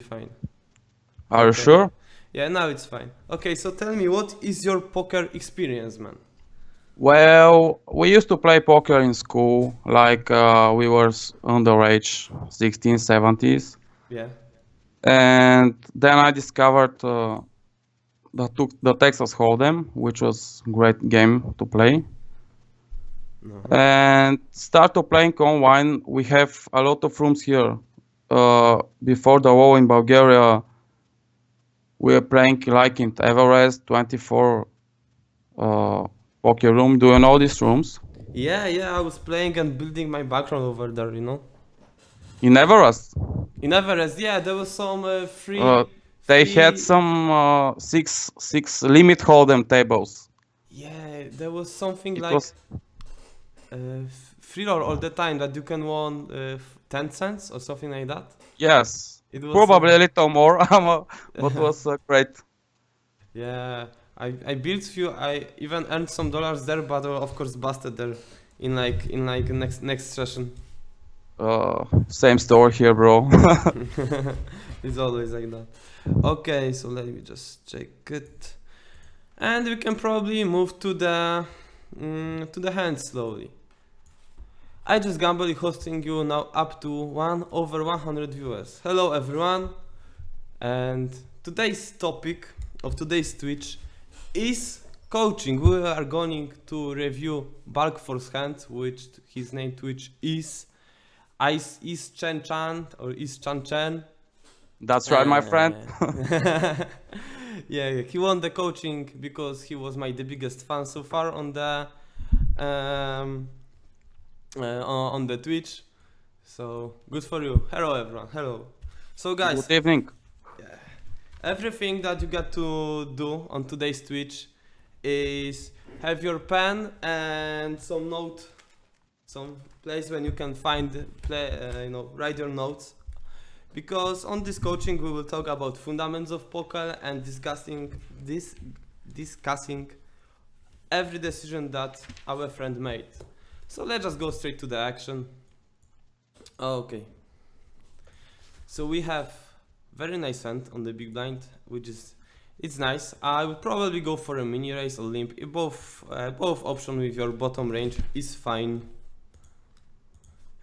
fine. Are you Okay. sure? Yeah, now it's fine. Okay, so tell me, what is your poker experience, man? Well, we used to play poker in school, like we were underage, 16, 70s. Yeah. And then I discovered the Texas Hold'em, which was great game to play. And start to playing online. We have a lot of rooms here. Before the war in Bulgaria, we were playing like in Everest 24 poker room. Do you know these rooms? Yeah, I was playing and building my background over there, you know. In Everest, In Everest, yeah, there was some uh, they had free. some six limit hold'em tables. Yeah, there was something It like was free roll all the time that you can won 10 cents or something like that. yes, It was probably a little more, but was great. yeah. I built few. I even earned some dollars there, but of course busted there in next session. Same story here, bro. It's always like that. Okay, so let me just check it, and we can probably move to the hand slowly. I just gamble hosting you now up to over 100 viewers. Hello everyone, and today's topic of today's Twitch is coaching. We are going to review Bulk Force hand, which his name Twitch is Is Chen Chan or Is Chan Chen. That's right, my friend. Yeah, he won the coaching because he was the biggest fan so far on the Twitch. So good for you. Hello everyone. Hello. So guys, Good evening. everything that you got to do on today's Twitch is have your pen and some place when you can write your notes. Because on this coaching we will talk about fundamentals of poker and discussing every decision that our friend made. So let's just go straight to the action. Okay. So we have very nice hand on the big blind, it's nice. I would probably go for a mini raise or limp. Both option with your bottom range is fine.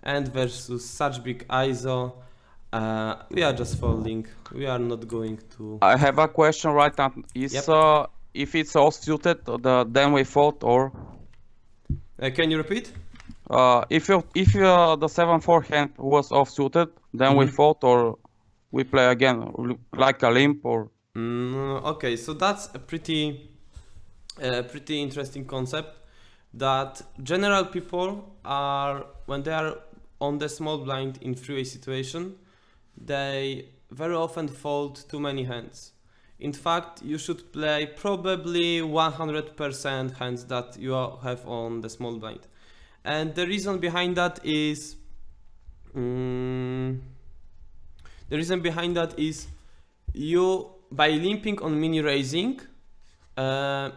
And versus such big ISO, we are just folding. We are not going to. I have a question right now. If it's all suited, then we fold, or Can you repeat? if the 7-4 hand was off suited, then we fold, or we play again like a limp, or. Okay, so that's a pretty interesting concept. That general people are, when they are on the small blind in freeway situation, they very often fold too many hands. In fact, you should play probably 100% hands that you have on the small blind. And the reason behind that is you, by limping on mini raising,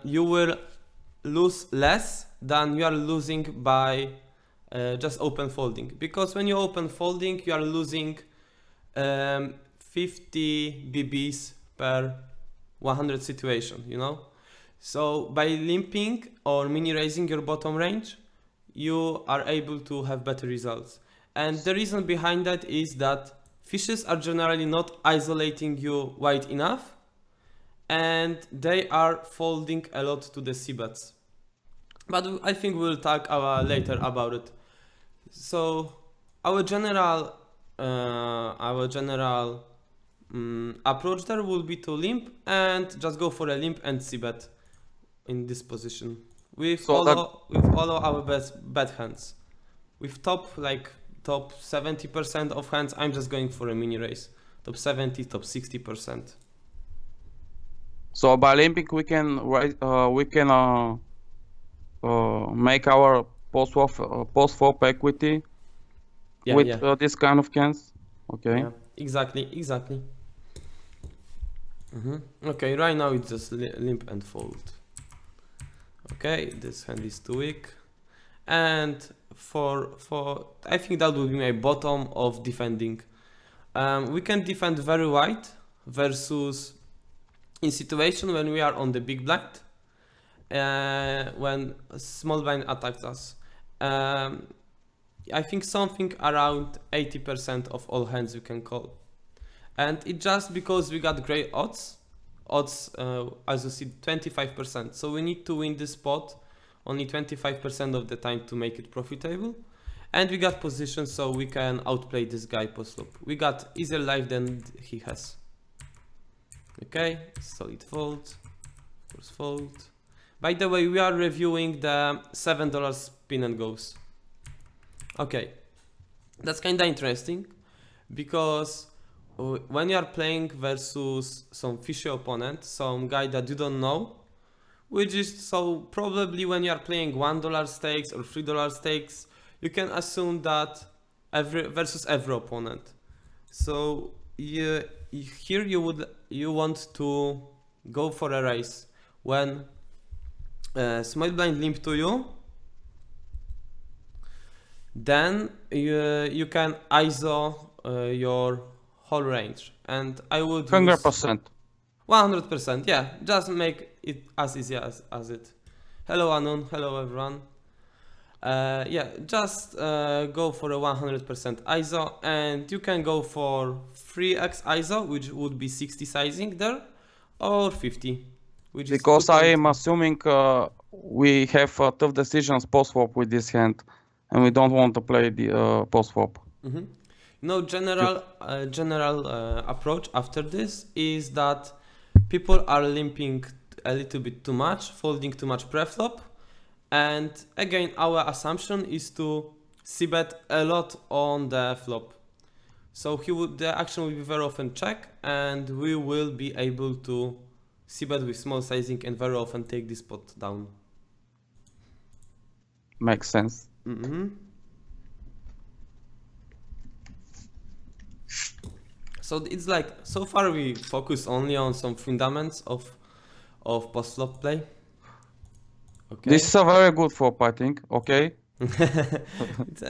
you will lose less than you are losing by just open folding. Because when you open folding, you are losing 50 BBs per 100 situation, you know? So by limping or mini raising your bottom range, you are able to have better results. And the reason behind that is that fishes are generally not isolating you wide enough, and they are folding a lot to the c-bets. But I think we'll talk later about it. So our general approach there will be to limp and just go for a limp and c-bet in this position with all of our best hands. With top 70% of hands, I'm just going for a mini raise. Top 70, top 60%. So by limping we can make our post-flop equity with this kind of hands. Okay. Yeah, exactly. Okay, right now it's just limp and fold. Okay, this hand is too weak, and for I think that will be my bottom of defending. We can defend very wide versus in situation when we are on the big blind, when small blind attacks us. I think something around 80% of all hands we can call. And it's just because we got great odds. Odds, as you see, 25%. So we need to win this spot only 25% of the time to make it profitable. And we got position, so we can outplay this guy post-flop. We got easier life than he has. Okay, solid fold. Of course, fold. By the way, we are reviewing the $7 spin and goes. Okay, that's kinda interesting because when you are playing versus some fishy opponent, some guy that you don't know, which is so probably when you are playing $1 stakes or $3 stakes, you can assume that versus every opponent. So here you want to go for a raise when small blind limp to you. Then you can ISO your whole range, and I would 100%. 100%, yeah, just make it as easy as it. Hello Anon, hello everyone. Yeah, just go for a 100% ISO, and you can go for 3x ISO, which would be 60 sizing there, or 50, which Because is I am assuming we have tough decisions post-flop with this hand, and we don't want to play the post-flop. No, general approach after this is that people are limping a little bit too much, folding too much preflop, and again our assumption is to c-bet a lot on the flop. So the action will be very often check, and we will be able to c-bet with small sizing and very often take this pot down. Makes sense. So it's like, so far we focus only on some fundamentals of post-flop play. Okay. This is a very good flop, I think. Okay. It's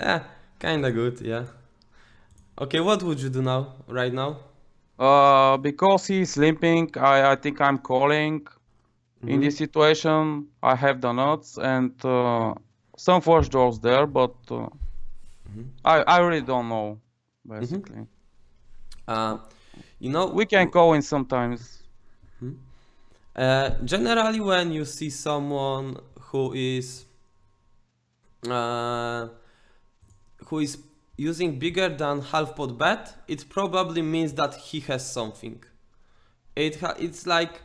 kinda good, yeah. Okay, what would you do now, right now? Because he's limping, I think I'm calling. In this situation, I have the nuts and some flush draws there, but I really don't know, basically. You know, We can call in sometimes. generally when you see someone who is using bigger than half pot bet, it probably means that he has something. It's like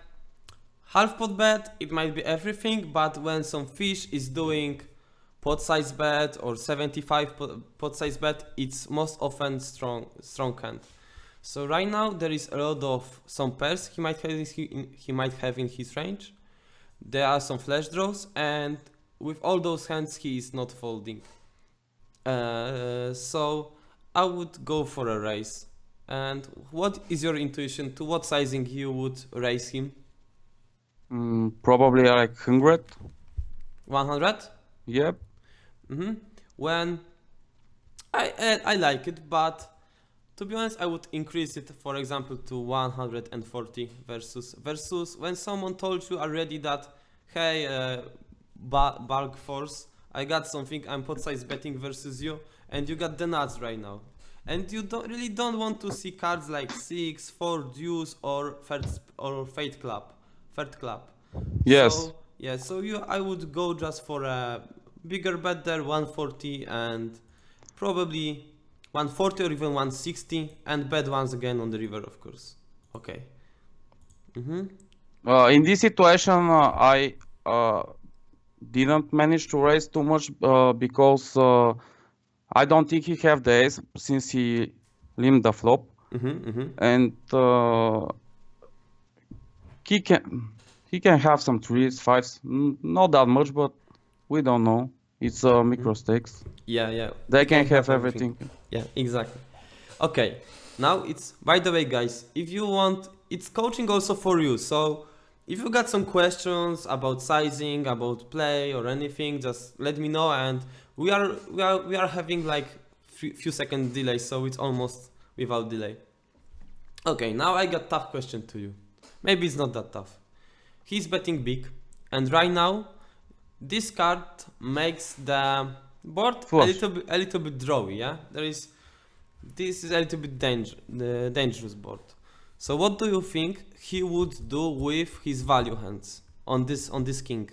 half pot bet, it might be everything, but when some fish is doing pot size bet or 75 pot size bet, it's most often strong hand. So right now there is a lot of some pairs he might have in his range. There are some flash draws, and with all those hands he is not folding. So I would go for a raise. And what is your intuition? To what sizing you would raise him? Probably like 100. 100? Yep. When I like it, but to be honest, I would increase it, for example, to 140 versus when someone told you already that, hey, bulk force, I got something, I'm pot size betting versus you, and you got the nuts right now. And you don't want to see cards like 6, 4 deuce or third club. Yes. So, yeah, so I would go just for a bigger bet there, 140 and probably 140 or even 160, and bet once again on the river, of course. Okay. In this situation, I didn't manage to raise too much because I don't think he have the ace since he limped the flop, and he can have some 3s, 5s, not that much, but we don't know. It's micro stakes. Yeah. They can have everything. Yeah, exactly. Okay, now it's, by the way, guys, if you want, it's coaching also for you. So if you got some questions about sizing, about play or anything, just let me know. And we are having like few second delay, so it's almost without delay. Okay, now I got tough question to you. Maybe it's not that tough. He's betting big, and right now, this card makes the board Flush. a little bit drawy. Yeah, this is a little bit dangerous board. So what do you think he would do with his value hands on this king,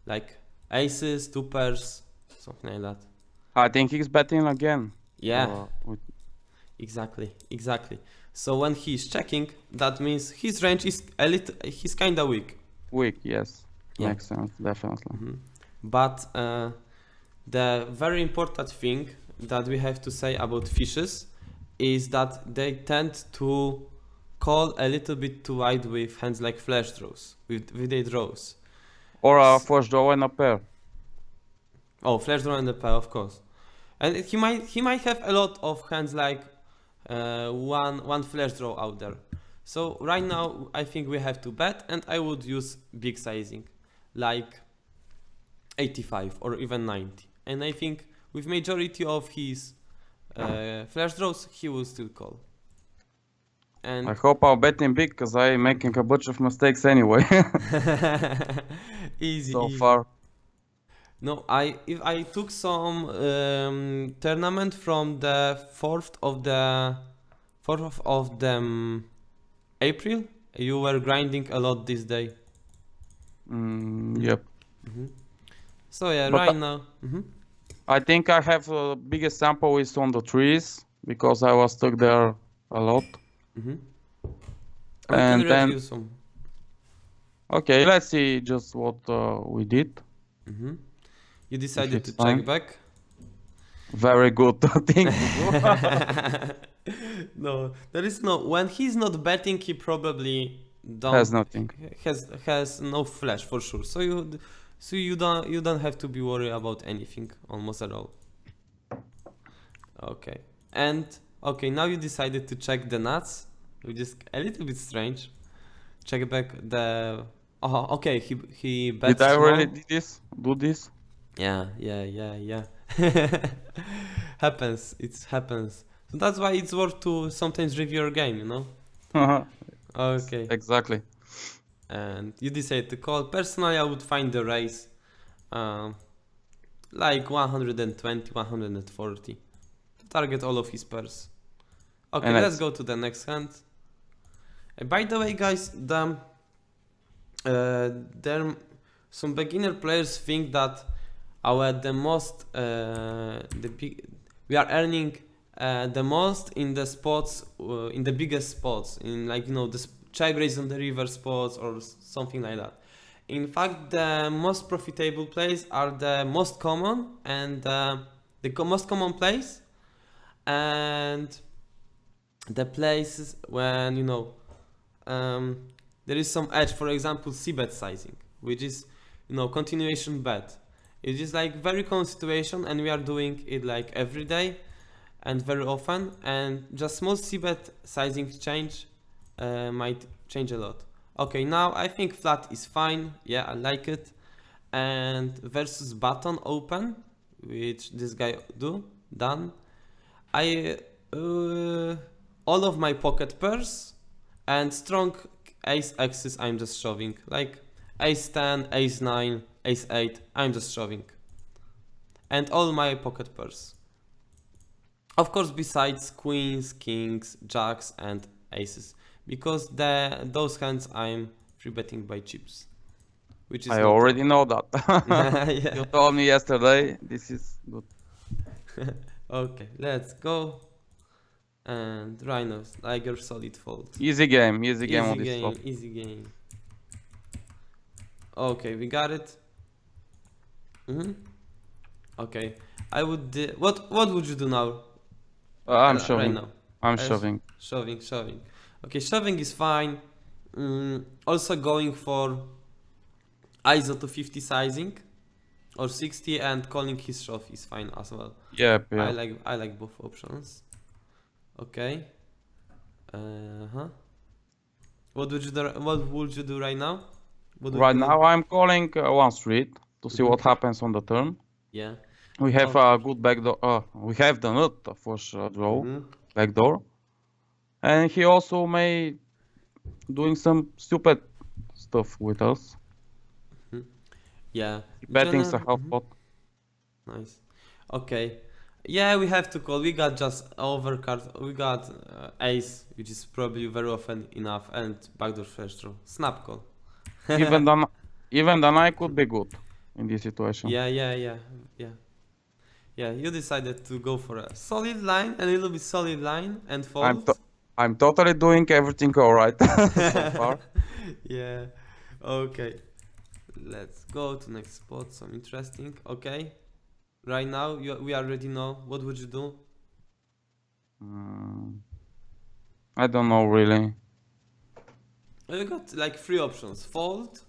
like aces, two pairs, something like that? I think he's betting again. Yeah, With exactly. So when he's checking, that means his range is he's kinda weak. weak, yes. Yeah. Makes sense, definitely. But the very important thing that we have to say about fishes is that they tend to call a little bit too wide with hands like flush draws, with their draws. Or a flush draw and a pair. Oh, flush draw and a pair, of course. And he might have a lot of hands like one flush draw out there. So right now I think we have to bet, and I would use big sizing, like 85 or even 90. And I think with majority of his flush draws, he will still call. And I hope I'll bet him big because I'm making a bunch of mistakes anyway easy. so far. No, if I took some tournament from the 4th of the April, you were grinding a lot this day. Yep. So yeah, But right now. I think I have the biggest sample is on the trees because I was stuck there a lot. We And can then, review some. okay, let's see just what we did. You decided to it's fine. check back. Very good thing to do. No, there is no. When he's not betting, he probably Has nothing. has no flash for sure. So you don't have to be worried about anything almost at all. Okay, and okay, now you decided to check the nuts, which is a little bit strange. Check back the. Oh, okay. He bets Did I small. really do this? Yeah. Happens. It happens. So that's why it's worth to sometimes review your game, you know? Okay. Exactly. And you decide to call. Personally, I would find the raise like 120, 140 to target all of his pairs. Okay, And let's that's- go to the next hand. By the way, guys, there some beginner players think that we are earning the most in the spots, in the biggest spots, in like, you know, the check raise on the river spots or something like that. In fact, the most profitable plays are the most common and most common plays, and the places when, you know, there is some edge. For example, c-bet sizing, which is, you know, continuation bet. It is like very common situation, and we are doing it like every day and very often, and just small c-bet sizing change might change a lot. Okay, now I think flat is fine. Yeah, I like it. And versus button open, which this guy done. All of my pocket pairs and strong ace axis I'm just shoving, like ace 10, ace 9, ace 8, I'm just shoving. And all my pocket pairs. Of course, besides queens, kings, jacks and aces, because those hands I'm free betting by chips, which is I not already know that. Yeah. You told me yesterday. This is good. Okay, let's go. And rhinos, tiger, solid fold. Easy game on this flop. Easy game. Okay, we got it. Okay, I would. What would you do now? I'm Right shoving. now. I'm shoving. Shoving. Okay, shoving is fine. Also going for ISO to 50 sizing or 60, and calling his shove is fine as well. Yep. I like both options. Okay. What would you do right now? Right now I'm calling one street to see what happens on the turn. Yeah. We have a good backdoor. We have the nut for sure draw backdoor. And he also may doing some stupid stuff with us. Yeah. Betting a half Mhm. pot. Nice. Okay. Yeah, we have to call. We got just overcard. We got ace, which is probably very often enough, and backdoor first draw. Snap call. Even then, even then I could be good in this situation. Yeah. Yeah, you decided to go for a solid line, a little bit solid line, and I'm fold. to I'm totally doing everything alright so far. Yeah. Okay. Let's go to next spot. Some interesting. Okay. Right now, we already know. What would you do? Mm, I don't know really. You got like three options: fold,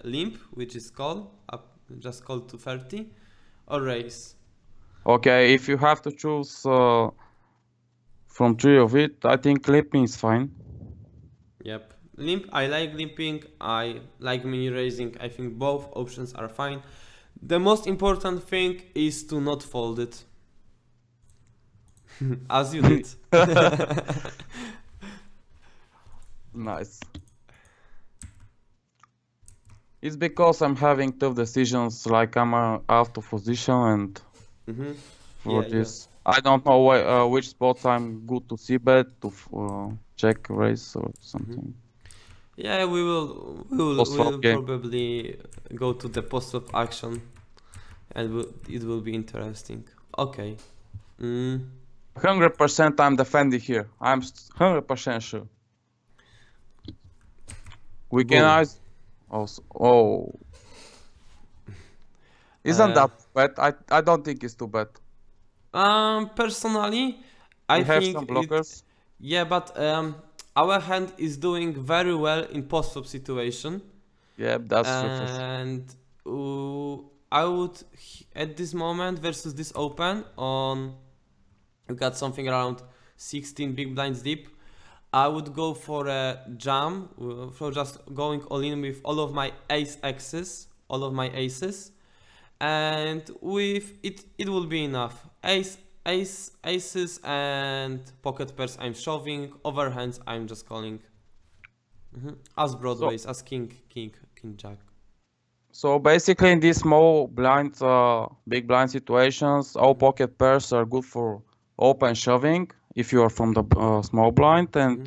limp, which is call, up, just call to 30, or raise. Okay, if you have to choose from three of it, I think Limping is fine. Yep. Limp. I like limping. I like mini raising. I think both options are fine. The most important thing is to not fold it, as you did. Nice. It's because I'm having tough decisions, like I'm out of position, and Mm-hmm. for Yeah. this, I don't know which spots I'm good to see bet to check raise or something. Yeah, Post flop we'll game. probably go to the post-flop action, and it will be interesting. Okay. 100% I'm defending here. I'm 100% sure. We can Boom. also. Oh, isn't Uh, that bad? I don't think it's too bad. Personally, I We have think some it. blockers. Yeah, but our hand is doing very well in post-flop situation, Yeah, that's true for sure. and I would at this moment versus this open on. We got something around 16 big blinds deep. I would go for a jam, for just going all in with all of my ace X's, all of my aces, and with it, it will be enough. Aces, and pocket pairs. I'm shoving. Overhands, I'm just calling. As So broadways, as king jack. so basically in these small blind, big blind situations, all pocket pairs are good for open shoving if you are from the small blind, and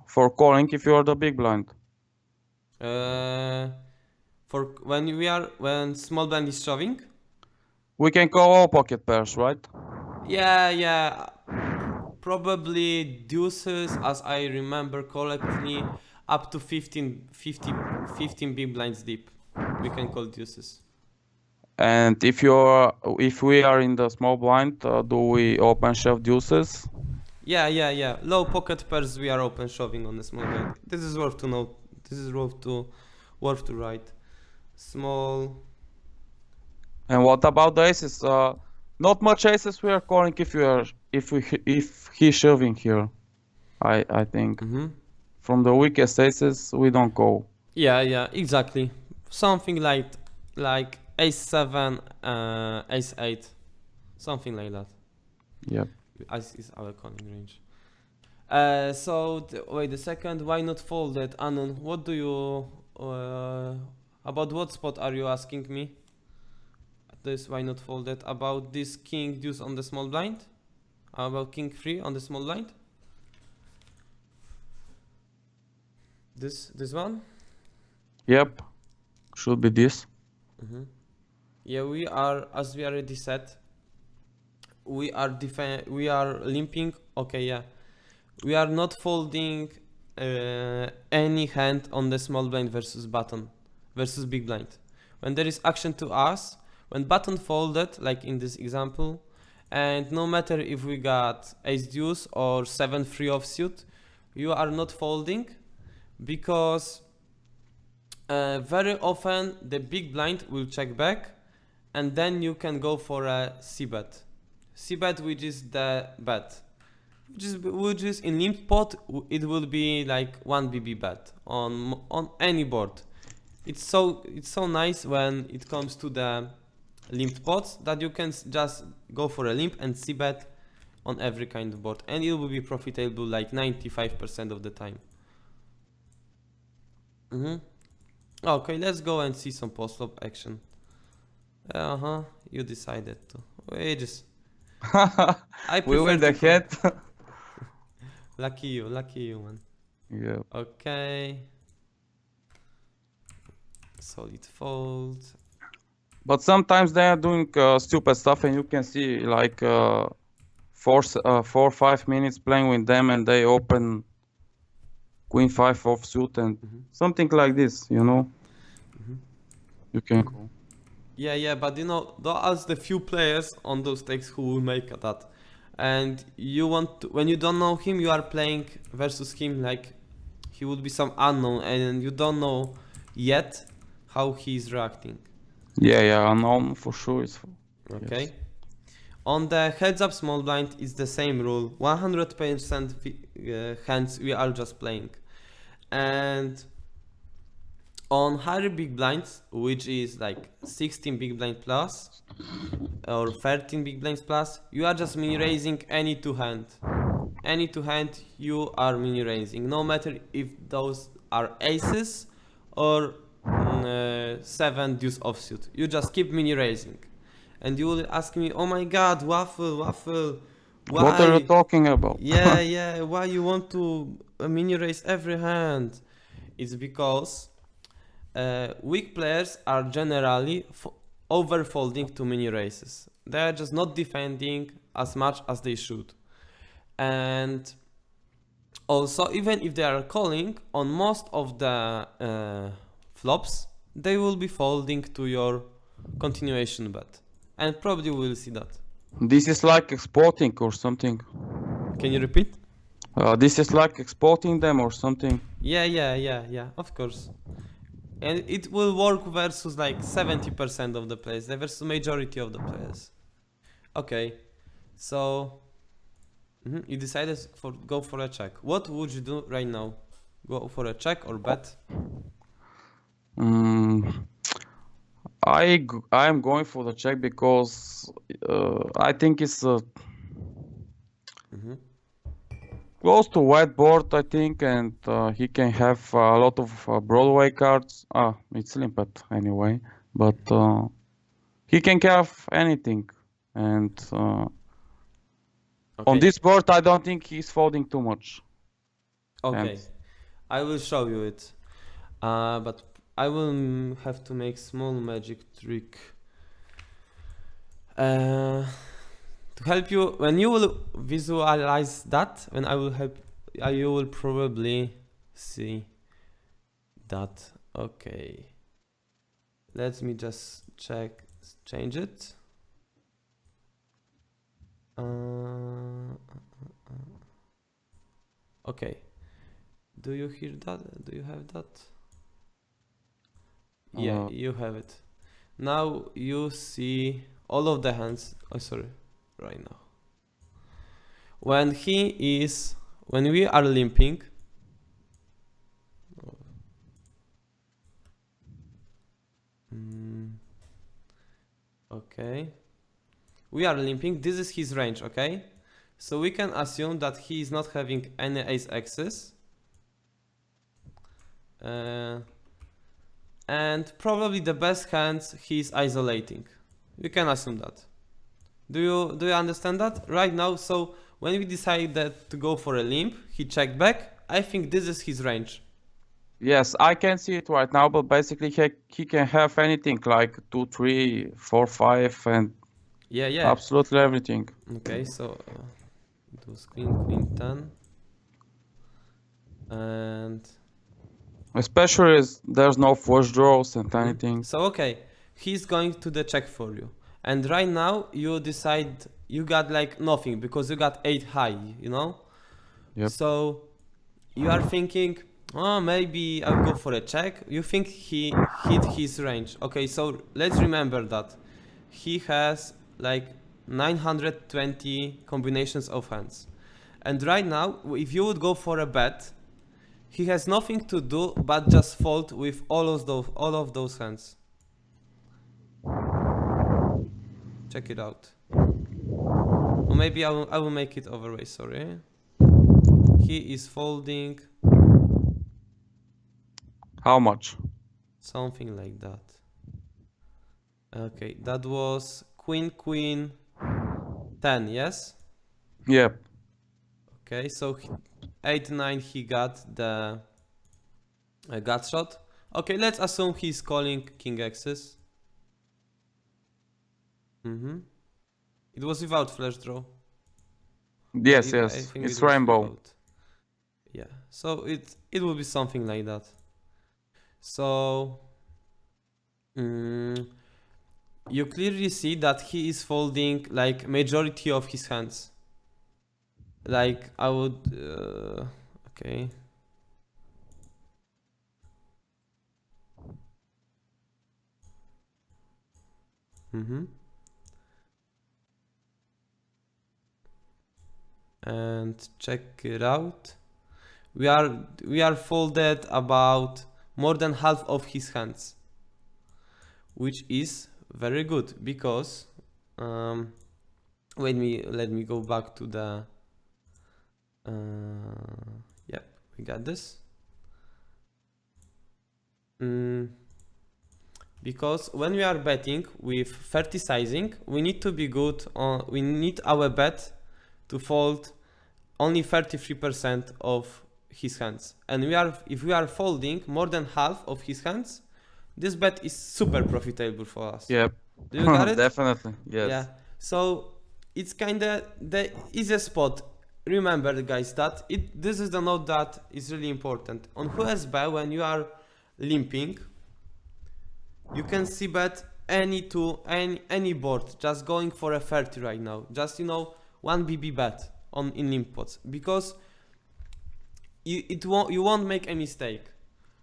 for calling if you are the big blind. Uh, for when small blind is shoving. We can call all pocket pairs, right? Yeah. Probably deuces, as I remember correctly, up to 15 big blinds deep. We can call deuces. And if we are in the small blind, do we open shove deuces? Yeah. Low pocket pairs we are open shoving on the small blind. This is worth to note. This is worth to write. Small. And what about the aces? Not much aces we are calling if he's shoving here. I think from the weakest aces we don't call. Yeah, exactly. Something like ace 7, ace 8, something like that. Yep. As is our calling range. Wait a second. Why not folded? Anon, what do you about what spot are you asking me? This why not folded? About this king deuce on the small blind? About king 3 on the small blind? This one? Yep. Should be this. Yeah, we are, as we already said, we are limping. Okay, yeah. We are not folding any hand on the small blind versus button versus big blind. When there is action to us, when button folded, like in this example, and no matter if we got ace deuce or 7-3 offsuit, you are not folding because very often the big blind will check back, and then you can go for a c-bet. C-bet, which is the bet. Which is in limped pot, it will be like 1 BB bet on any board. It's so nice when it comes to the limped pots that you can just go for a limp and c-bet on every kind of board, and it will be profitable like 95% of the time. Okay, let's go and see some post-flop action. You decided to. We just. I We prefer win the to call. hand. Lucky you, man. Yeah. Okay. Solid fold. But sometimes they are doing stupid stuff, and you can see like 4-5 minutes playing with them, and they open queen 5 offsuit and something like this, you know. You can call. Yeah, but you know, there are the few players on those stakes who will make that. And you want to, when you don't know him, you are playing versus him like he would be some unknown, and you don't know yet how he's reacting. Yeah, unknown for sure. Okay. Yes. On the heads up small blind, it's the same rule. 100% hands we are just playing. And on higher big blinds, which is like 16 big blind plus or 13 big blinds plus, you are just mini raising any two hand. Any two hand you are mini raising, no matter if those are aces or 7 deuce offsuit. You just keep mini raising. And you will ask me, oh my god, Waffle, why? What are you talking about? Yeah, why you want to mini raise every hand? It's because weak players are generally overfolding to mini raises. They are just not defending as much as they should. And also, even if they are calling, on most of the flops, they will be folding to your continuation bet. And probably we will see that. This is like exporting or something. Can you repeat? This is like exporting them or something. Yeah, of course. And it will work versus like 70% of the players, versus majority of the players. Okay, so you decided go for a check. What would you do right now? Go for a check or bet? I am going for the check because I think it's close to whiteboard, I think, and he can have a lot of Broadway cards. It's limped anyway, but he can have anything. And on this board, I don't think he's folding too much. Okay, I will show you it, but I will have to make small magic trick to help you. When you will visualize that, when I will help, you will probably see that. Okay, let me just change it. Okay, do you hear that? Do you have that? Yeah, you have it. Now you see all of the hands. Oh, sorry, right now. When we are limping, okay, we are limping. This is his range, okay? So we can assume that he is not having any ace X's. And probably the best hands he's isolating. You can assume that. Do you understand that? Right now, so when we decided to go for a limp, he checked back. I think this is his range. Yes, I can see it right now, but basically he can have anything like 2, 3, 4, 5, and yeah, absolutely everything. Okay, so do queen 10, and especially as there's no flush draws and anything. So okay, he's going to the check for you, and right now you decide you got like nothing because you got 8 high, you know. Yep. So you are thinking, oh, maybe I'll go for a check. You think he hit his range. Okay, so let's remember that he has like 920 combinations of hands, and right now if you would go for a bet, he has nothing to do but just fold with all of those hands. Check it out. Or maybe I will make it overweight. Sorry. He is folding How much? something like that. Okay, that was queen queen 10. Yes. Yep. Okay, so 8-9 he got the gut shot. Okay, let's assume he's calling king X's. It was without flash draw. Yes, I yes. think It's it was rainbow. without. Yeah, so it will be something like that. So you clearly see that he is folding like majority of his hands. Like I would okay. And check it out. We are folded about more than half of his hands, which is very good because let me go back to the yep, we got this. Because when we are betting with 30 sizing, we need to be good on, we need our bet to fold only 33% of his hands. And if we are folding more than half of his hands, this bet is super profitable for us. Yep. Do you got it? Definitely. Yes. Yeah. So it's kinda the easiest spot. Remember guys that this is the note that is really important. On USB when you are limping, you can see bet any board, just going for a 30 right now. Just 1 BB bet in limp pots, because you won't make a mistake.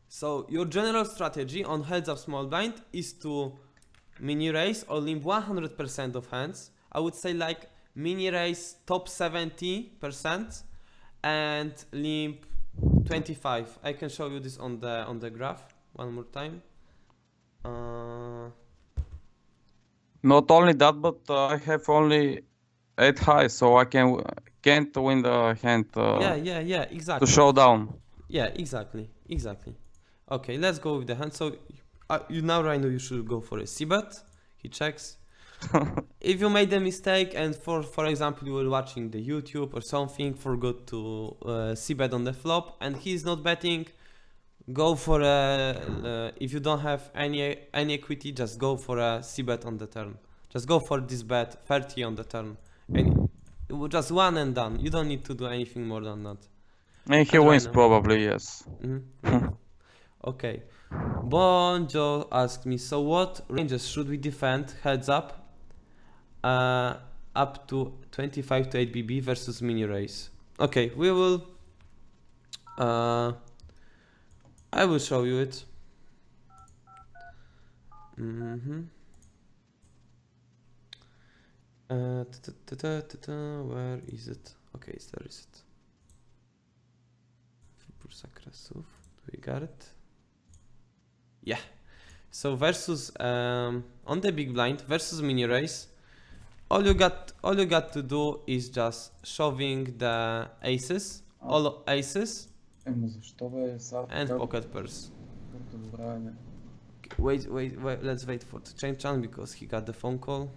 So your general strategy on heads up small blind is to mini raise or limp 100% of hands. I would say like mini raise top 70% and limp 25. I can show you this on the graph one more time. Not only that, but I have only 8 highs, so I can't win the hand. Yeah, exactly. To showdown. Yeah, exactly. Okay, let's go with the hand. So right now you should go for a c-bet. He checks. If you made a mistake and for example you were watching the YouTube or something, forgot to c-bet on the flop and he's not betting, go for a if you don't have any equity, just go for a c-bet on the turn. Just go for this bet 30 on the turn, and just one and done. You don't need to do anything more than that. And he wins probably, yes. Okay. Bonjo asked me, so what ranges should we defend heads up up to 25 to 8 BB versus mini raise? Okay, we will I will show you it. Where is it? Okay, there is it. Do we got it? Yeah. So versus on the big blind versus mini raise, all you got to do is just shoving the aces, all aces, and pocket pairs. Wait, let's wait for the change channel because he got the phone call.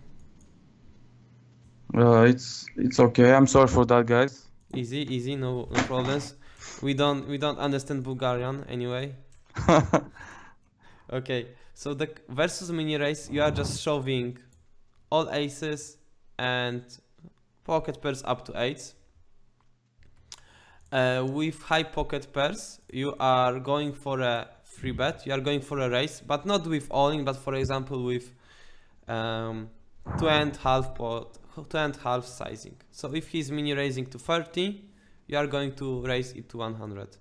It's okay. I'm sorry for that, guys. Easy, no problems. We don't understand Bulgarian anyway. Okay, so the versus mini race, you are just shoving all aces and pocket pairs up to 8s. With high pocket pairs, you are going for a free bet. You are going for a raise, but not with all-in, but for example with 2.5 sizing. So if he's mini raising to 30, you are going to raise it to 100.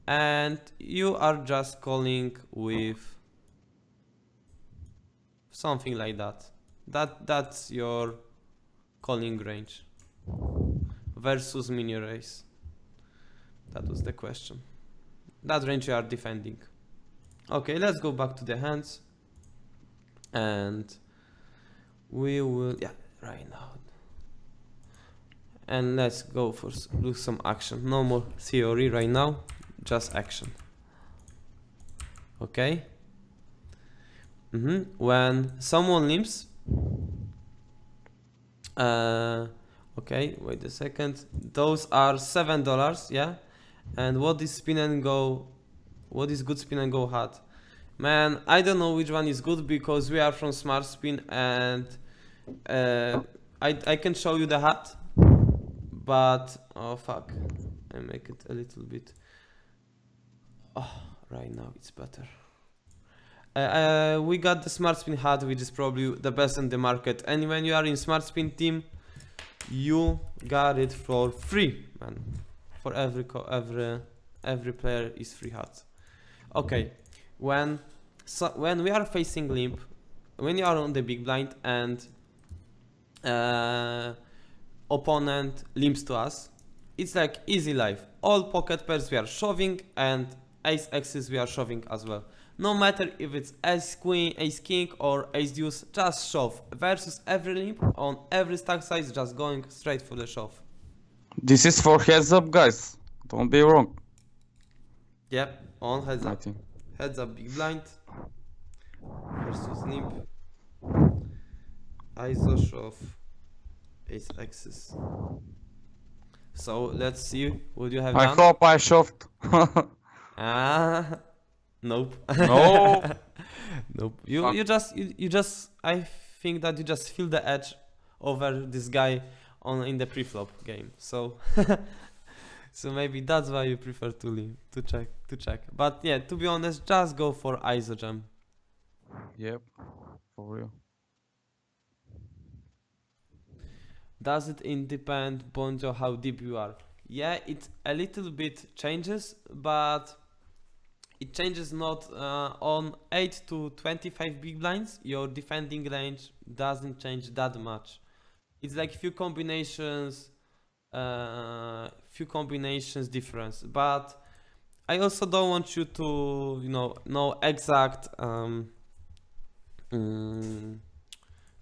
And you are just calling with something like that. That's your calling range versus mini raise. That was the question. That range you are defending. Okay, let's go back to the hands. And we will, yeah, right now. And let's go for do some action. No more theory right now, just action. Okay. When someone limps, okay, wait a second. Those are $7, yeah. And what is spin and go? What is good spin and go hat? Man, I don't know which one is good because we are from Smart Spin and I can show you the hat, but oh fuck, I make it a little bit. Oh, right now it's better. We got the Smart Spin hat, which is probably the best in the market. And when you are in Smart Spin team, you got it for free, man. For every player is free hat. Okay, when we are facing limp, when you are on the big blind and opponent limps to us, it's like easy life. All pocket pairs we are shoving and ace x's we are shoving as well. No matter if it's ace queen, ace king or ace deuce, just shove. Versus every limp on every stack size, just going straight for the shove. This is for heads up, guys. Don't be wrong. Yep, on heads I up. think. Heads up big blind versus limp. ISO shove, ace x's. So let's see what you have I done. hope I shoved. Ah, nope. No. Nope. You just I think that you just feel the edge over this guy in the pre-flop game. So so maybe that's why you prefer to leave, to check. But yeah, to be honest, just go for ISO jam. Yep. For real. Does it depend, Bonjo, how deep you are? Yeah, it a little bit changes, but it changes not on 8 to 25 big blinds. Your defending range doesn't change that much. It's like few combinations difference. But I also don't want you to know exact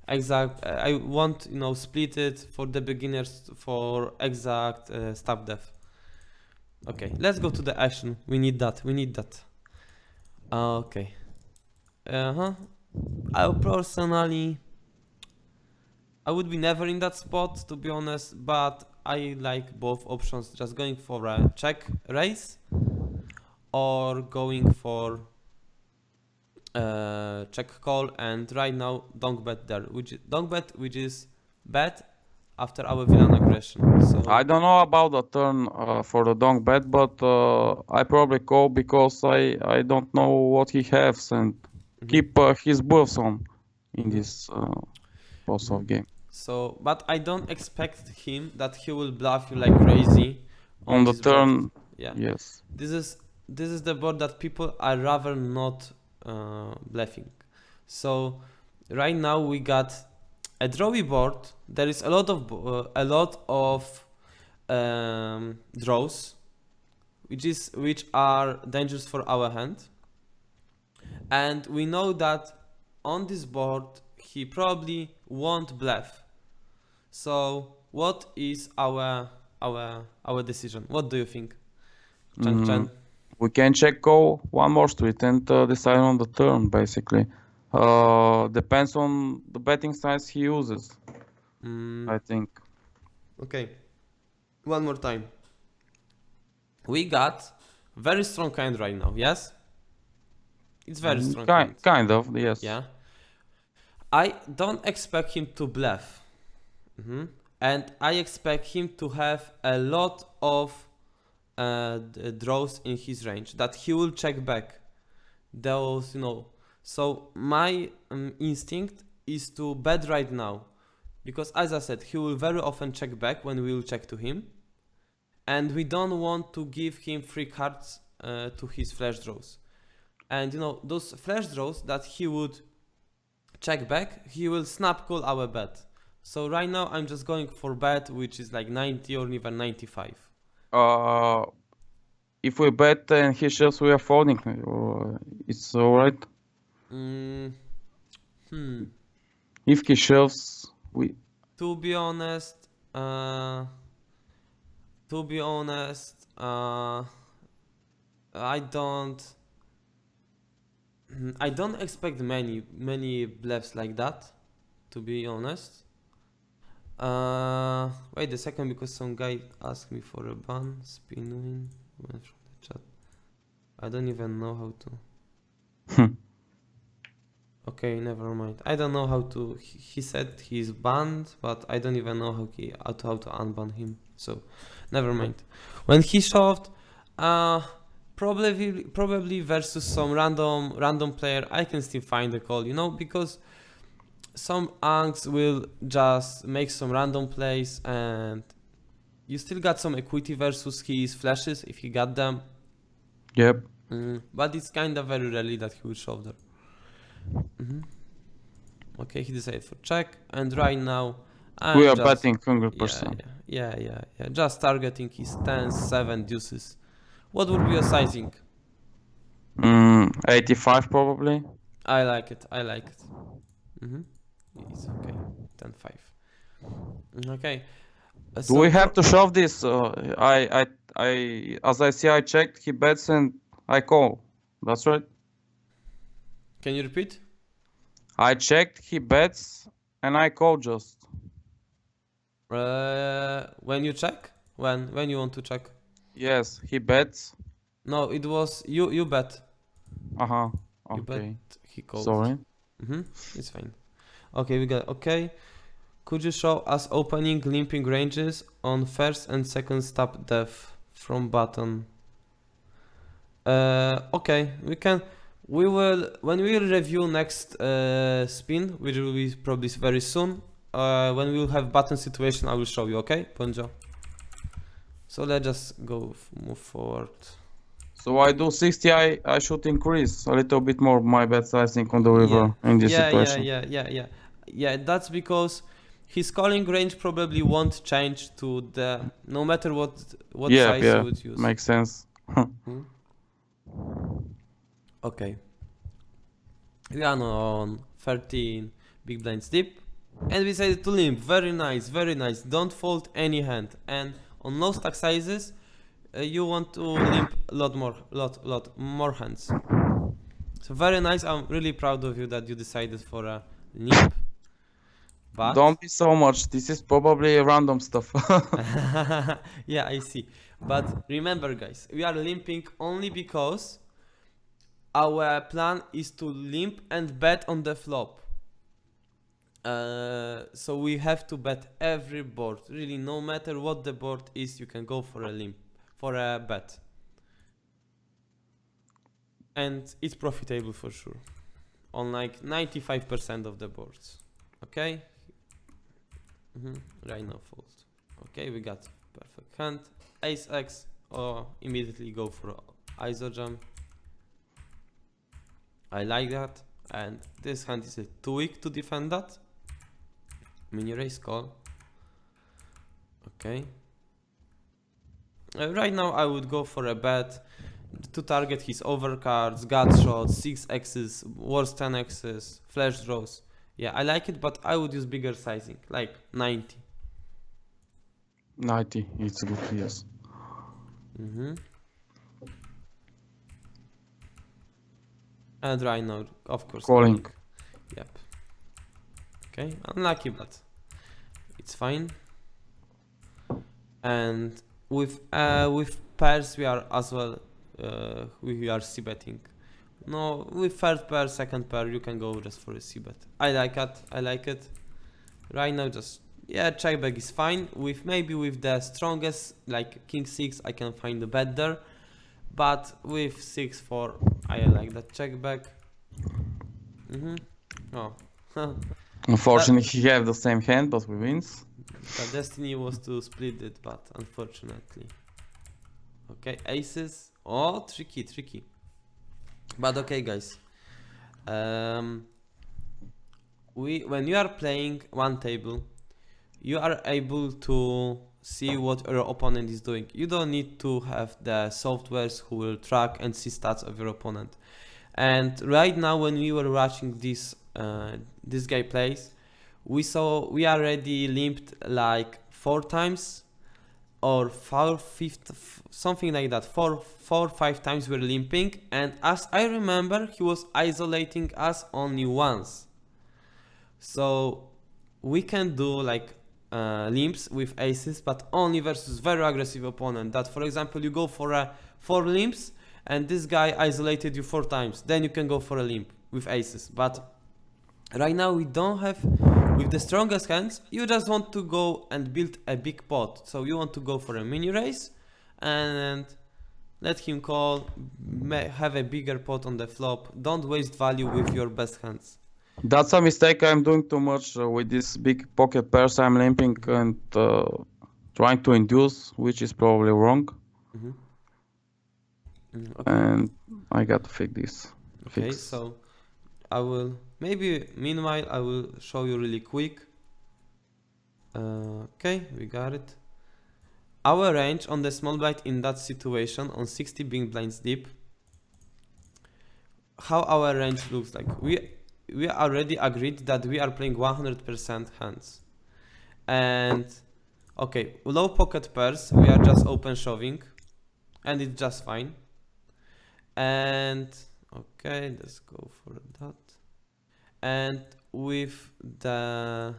I want split it for the beginners for exact stab depth. Okay, let's go to the action. We need that. Okay. I personally I would be never in that spot, to be honest, but I like both options, just going for a check raise or going for check call, and right now donk bet there, which is bet after our villain aggression. So I don't know about the turn for the donk bet, but I probably call because I don't know what he has and keep his bluffs on in this post-off game. So, but I don't expect him that he will bluff you like crazy On the this turn, board. Yeah. yes. This is the board that people are rather not bluffing. So right now we got a drawy board. There is a lot of draws, which are dangerous for our hand, and we know that on this board he probably won't bluff. So what is our decision? What do you think, Chang Chen? We can check call one more street and decide on the turn, basically. Depends on the betting size he uses, I think. Okay, one more time. We got very strong hand right now, yes? It's very strong hand. Kind of, yes. Yeah. I don't expect him to bluff. And I expect him to have a lot of draws in his range that he will check back. Those, So my instinct is to bet right now, because as I said, he will very often check back when we will check to him, and we don't want to give him free cards to his flash draws. And those flash draws that he would check back, he will snap call our bet. So right now I'm just going for bet, which is like 90 or even 95. If we bet and he shoves, we are folding. It's alright. If he shoves, we. To be honest, to be honest, I don't expect many bluffs like that, to be honest. Wait a second, because some guy asked me for a ban. Spin win went from the chat. I don't even know how to. Okay, never mind. I don't know how to. He said he's banned, but I don't even know how to unban him. So, never mind. When he shoved, probably versus some random player, I can still find the call, you know, because some anks will just make some random plays, and you still got some equity versus his flashes if he got them. Yep. But it's kind of very rarely that he will shove there. Okay, he decided for check, and right now We are just betting 100%. yeah. Just targeting his 10s, 7 deuces. What would be a sizing? 85 probably. I like it. It's okay. 10-5. Okay. Do we have to shove this? As I see, I checked. He bets and I call. That's right. Can you repeat? I checked. He bets and I call just. When you check? When you want to check? Yes, he bets. No, it was you bet. Okay. You bet. He called. Sorry. It's fine. Okay, we got okay. Could you show us opening limping ranges on first and second step depth from button? Okay, we can. We will when we will review next spin, which will be probably very soon. When we will have button situation, I will show you. Okay, Ponjo. So let's just move forward. So I do 60. I should increase a little bit more my bet sizing on the river in this situation. Yeah. That's because his calling range probably won't change to the no matter what size you would use. Makes sense. Okay. We are on 13 big blinds deep, and we decided to limp. Very nice. Don't fold any hand, and on low stack sizes, you want to limp a lot more hands. So very nice. I'm really proud of you that you decided for a limp. But don't be so much. This is probably random stuff. yeah, I see. But remember, guys, we are limping only because our plan is to limp and bet on the flop. So we have to bet every board. Really, no matter what the board is, you can go for a limp, for a bet. And it's profitable for sure. On like 95% of the boards. Okay? Right now fold. Okay, we got perfect hand. Ace X, or immediately go for ISO jam. I like that, and this hand is too weak to defend that. Mini raise call. Okay. Right now I would go for a bet to target his overcards, gut shots, 6x's, worse 10x's, flash draws. Yeah, I like it, but I would use bigger sizing, like 90. 90, it's good, yes. And right now, of course, calling. Yep. Okay, unlucky, but it's fine. And with pairs, we are as well. We are c betting. No, with first pair, second pair, you can go just for a c bet. I like it. Right now, just check back is fine. Maybe with the strongest, like king 6, I can find a bet there. But with 6-4, I like that check back. Oh. Unfortunately, he have the same hand, but we wins. The destiny was to split it, but unfortunately. Okay, aces. Oh, tricky. But okay, guys. When you are playing one table, you are able to see what your opponent is doing. You don't need to have the softwares who will track and see stats of your opponent. And right now, when we were watching this guy plays, we saw we already limped like 4 times, or something like that. Four, 5 times we're limping, and as I remember, he was isolating us only once. So we can do like limps with aces, but only versus very aggressive opponent. That, for example, you go for 4 limps, and this guy isolated you 4 times. Then you can go for a limp with aces. But right now we don't have. With the strongest hands, you just want to go and build a big pot. So you want to go for a mini raise and let him call, have a bigger pot on the flop. Don't waste value with your best hands. That's a mistake. I'm doing too much with this big pocket pairs. I'm limping and trying to induce, which is probably wrong. Okay. And I got to fix this. Okay, so I will meanwhile I will show you really quick. Okay, we got it. Our range on the small blind in that situation on 60 big blinds deep. How our range looks like. We already agreed that we are playing 100% hands. And okay, low pocket pairs, we are just open shoving, and it's just fine. And okay, let's go for that. And with the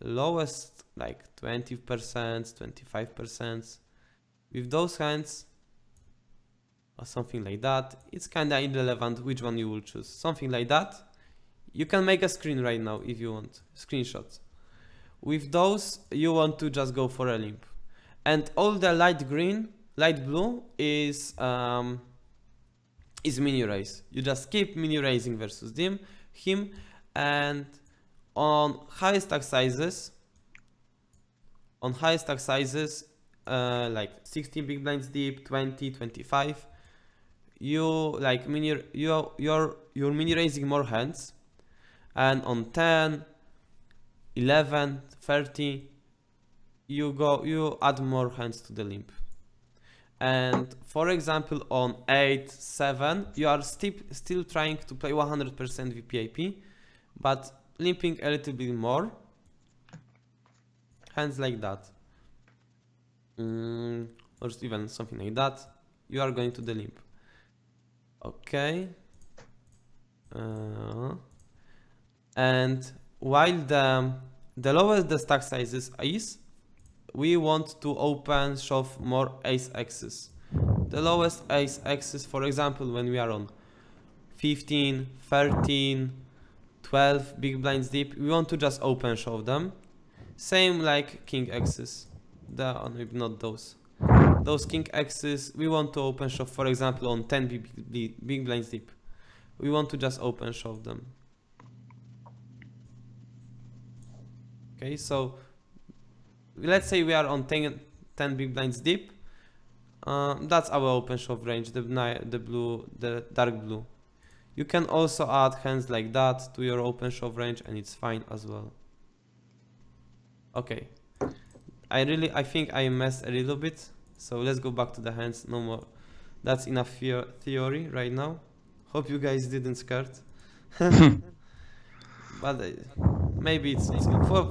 lowest, like 20%, 25%, with those hands or something like that, it's kind of irrelevant which one you will choose. Something like that. You can make a screen right now if you want, screenshots. With those, you want to just go for a limp. And all the light blue is mini raise. You just keep mini raising versus him, and on high stack sizes, like 16 big blinds deep, 20, 25, you're mini raising more hands, and on 10, 11, 30, you add more hands to the limp. And for example, on 8, 7, you are still trying to play 100% VPIP, but limping a little bit more. Hands like that. Or even something like that. You are going to the limp. Okay. And while the lower the stack sizes is, we want to open shove more ace X's. The lowest ace X's, for example, when we are on 15, 13, 12 big blinds deep, we want to just open shove them. Same like king X's. Maybe not those. Those king X's, we want to open shove, for example, on 10 big blinds deep. We want to just open shove them. Okay, so let's say we are on 10 big blinds deep. That's our open shove range, the dark blue. You can also add hands like that to your open shove range, and it's fine as well. Okay, I think I messed a little bit, so let's go back to the hands. No more. That's enough theory right now. Hope you guys didn't scared. But maybe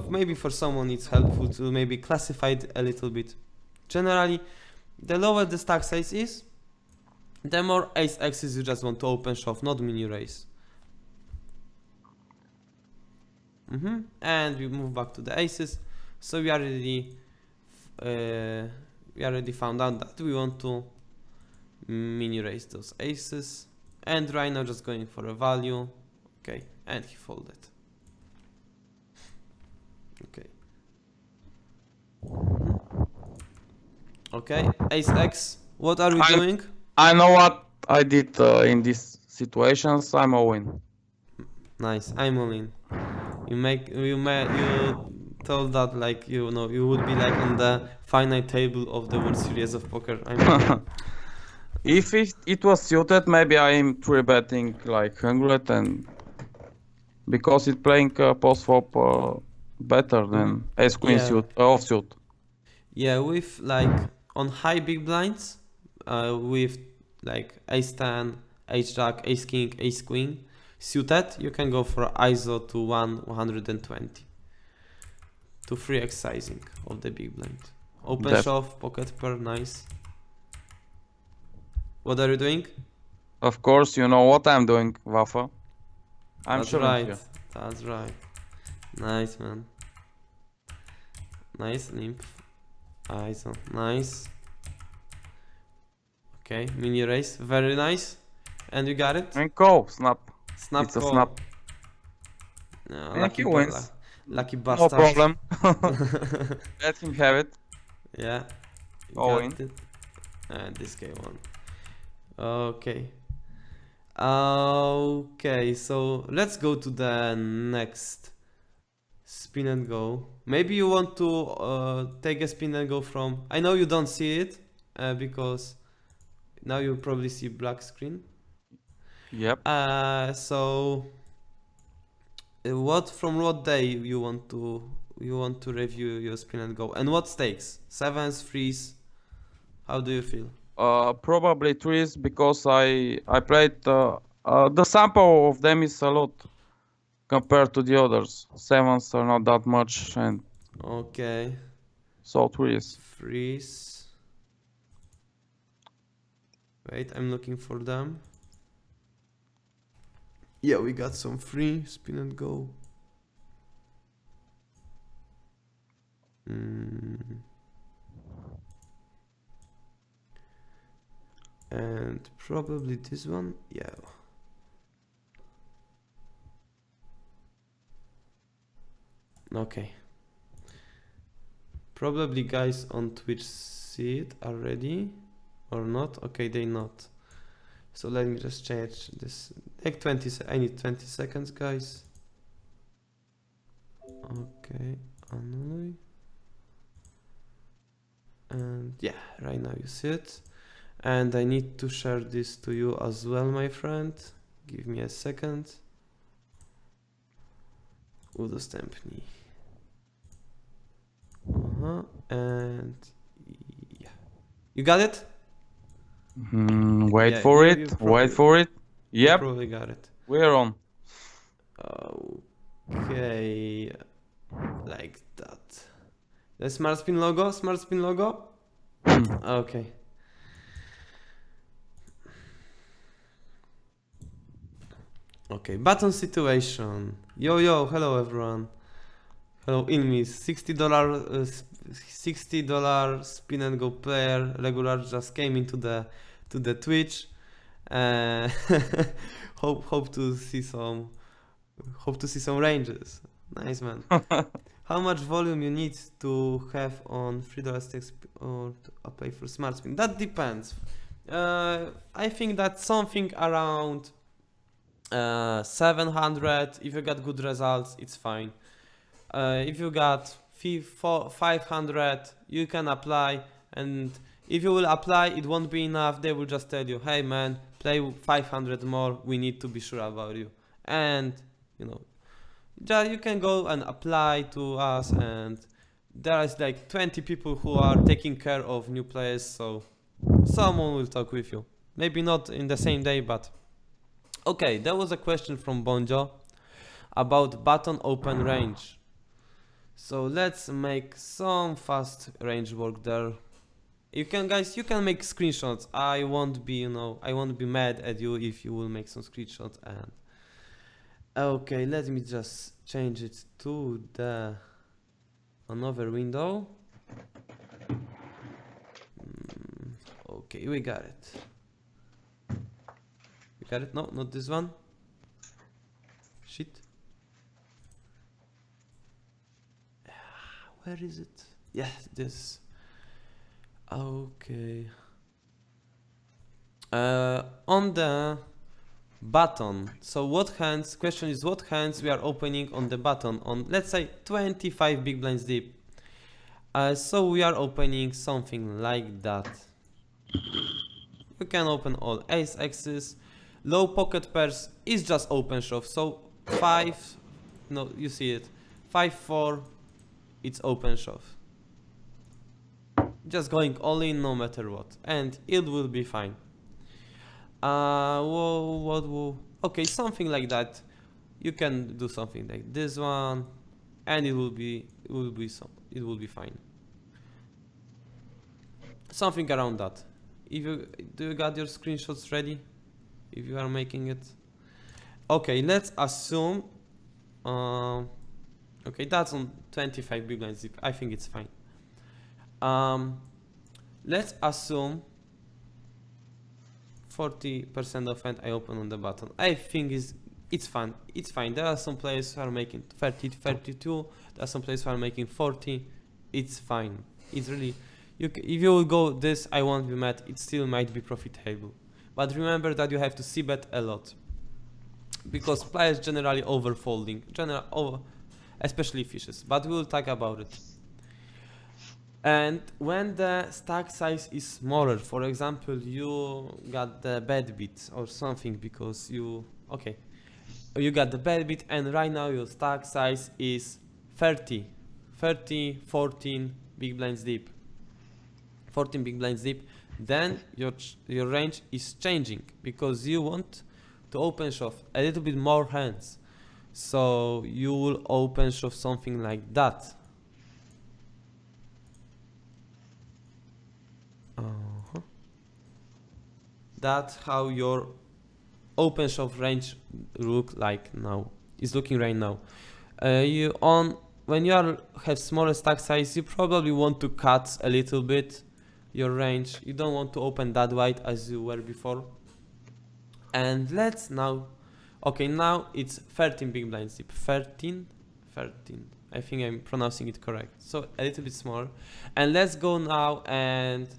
maybe for someone it's helpful to maybe classify it a little bit. Generally, the lower the stack size is, the more ace X's you just want to open shove, not mini raise. And we move back to the aces. So we already found out that we want to mini raise those aces, and right now just going for a value. Okay, and he folded. Okay. Okay, ace X. What are we doing? I know what I did in these situations. I'm all in. Nice, I'm all in. You told that like you would be like on the final table of the World Series of Poker. If it was suited, maybe I'm 3-betting like 100, and because it's playing post flop better than ace queen offsuit. Yeah, with like on high big blinds, with like ace 10, ace jack, ace king, ace queen suited, you can go for ISO to 120 to 3x sizing of the big blind. Open Def- shove, pocket pair, nice. What are you doing? Of course, you know what I'm doing, Waffle. I'm That's shoving right. here. That's right. Nice, man. Nice, Limp. ISO. Nice. Okay, mini raise. Very nice. And you got it? And call, snap. Snap It's a call. snap. And he wins. Lucky No bastard. problem. Let him have it. Yeah. You All got in. it. And this guy won. Okay. Okay, so let's go to the next spin and go. Maybe you want to take a spin and go from. I know you don't see it because now you probably see black screen. Yep. So what from what day you want to review your spin and go, and what stakes? Sevens, threes? How do you feel? Probably threes because I played the sample of them is a lot compared to the others. Sevens are not that much, and Okay, so threes. threes. Wait, I'm looking for them. Yeah, we got some free spin and go. And probably this one. Yeah. Okay. Probably guys on Twitch see it already or not. Okay, they not. So let me just change this. Take 20. I need 20 seconds, guys. Okay, annully. And yeah, right now you see it. And I need to share this to you as well, my friend. Give me a second. Udostępnij. And yeah. You got it? Wait Yeah, for you it. probably- Wait for it. You Yep, probably got it. we're on. Okay. Like that. The smart spin logo? Smart spin logo? Okay. Okay, button situation. Yo, hello everyone. Hello, Ilmis. $60 spin and go player regular just came into the Twitch. Hope to see some ranges. Nice, man. How much volume you need to have on $3 stakes or to apply for smart spin? That depends. I think that something around 700. If you got good results, it's fine. If you got 500, you can apply, and if you will apply, it won't be enough. They will just tell you, hey man, play 500 more, we need to be sure about you. And you know, you can go and apply to us, and there is like 20 people who are taking care of new players, so someone will talk with you. Maybe not in the same day, but okay. There was a question from Bonjo about button open range. So let's make some fast range work there. You can make screenshots. I won't be mad at you if you will make some screenshots. And okay, let me just change it to the another window. Okay, we got it. We got it? No, not this one. Shit. Where is it? Yeah, this. Okay. On the button. So what hands? Question is what hands we are opening on the button on, let's say 25 big blinds deep. So we are opening something like that. You can open all ace X's. Low pocket pairs is just open shove. So 5. No, you see it. 5-4. It's open shove. Just going all in no matter what, and it will be fine. Okay, something like that. You can do something like this one, and it will be fine. something around that. If you do you got your screenshots ready? If you are making it, okay. Let's assume. Okay, that's on 25 big blinds deep. I think it's fine. Let's assume 40% of hand I open on the button. I think it's fun. It's fine. There are some players who are making 30, 32. There are some players who are making 40. It's fine. It's really, if you will go this, I won't be mad. It still might be profitable. But remember that you have to c-bet a lot, because players generally overfolding, especially fishes. But we will talk about it. And when the stack size is smaller, for example, you got the bad beat or something because you got the bad beat, and right now your stack size is 30, 14 big blinds deep, 14 big blinds deep, then your range is changing because you want to open shove a little bit more hands, so you will open shove something like that. That's how your open shove range look like now. Is looking right now. When you have smaller stack size, you probably want to cut a little bit your range. You don't want to open that wide as you were before. And let's now, okay, now it's 13 big blinds deep. 13. I think I'm pronouncing it correct. So a little bit smaller. And let's go now and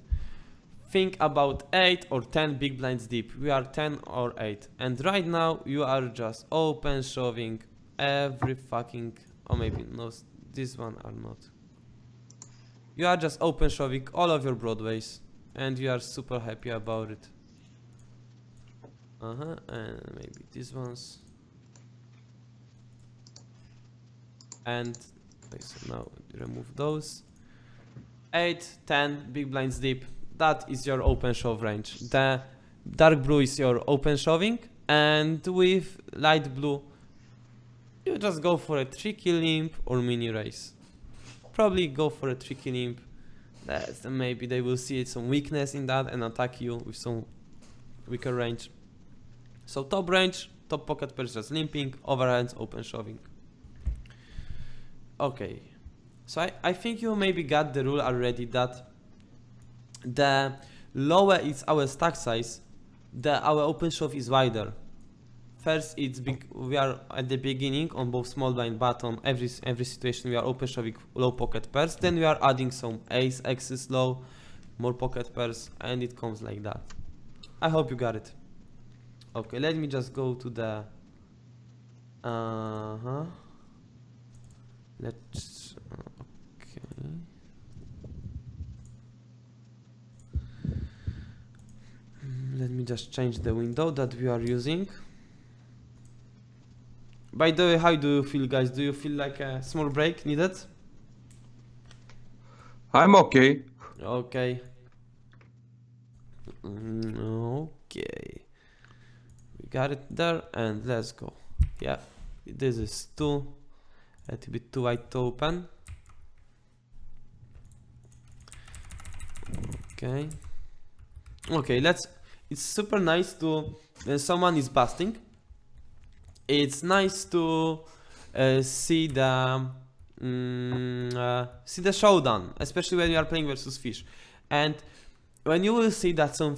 think about 8 or 10 big blinds deep. We are 10 or 8. And right now you are just open shoving every fucking, or maybe no, this one are not. You are just open shoving all of your broadways and you are super happy about it. And maybe these ones. And okay, so now remove those. 8, 10 big blinds deep. That is your open shove range. The dark blue is your open shoving, and with light blue you just go for a tricky limp or mini raise. Probably go for a tricky limp. Maybe they will see some weakness in that and attack you with some weaker range. So top range, top pocket pairs just limping, overhands, open shoving. Okay, so I think you maybe got the rule already that the lower is our stack size, our open shove is wider. First, it's big. We are at the beginning on both small blind button. Every situation we are open shoving low pocket pairs. Then we are adding some ace, x's low, more pocket pairs, and it comes like that. I hope you got it. Okay, let me just go to the. Let's. Okay. Let me just change the window that we are using. By the way, how do you feel, guys? Do you feel like a small break needed? I'm okay. Okay. Okay. We got it there, and let's go. Yeah, this is a little bit too wide to open. Okay. Okay, it's super nice to, when someone is busting, it's nice to see the showdown, especially when you are playing versus fish. And when you will see that some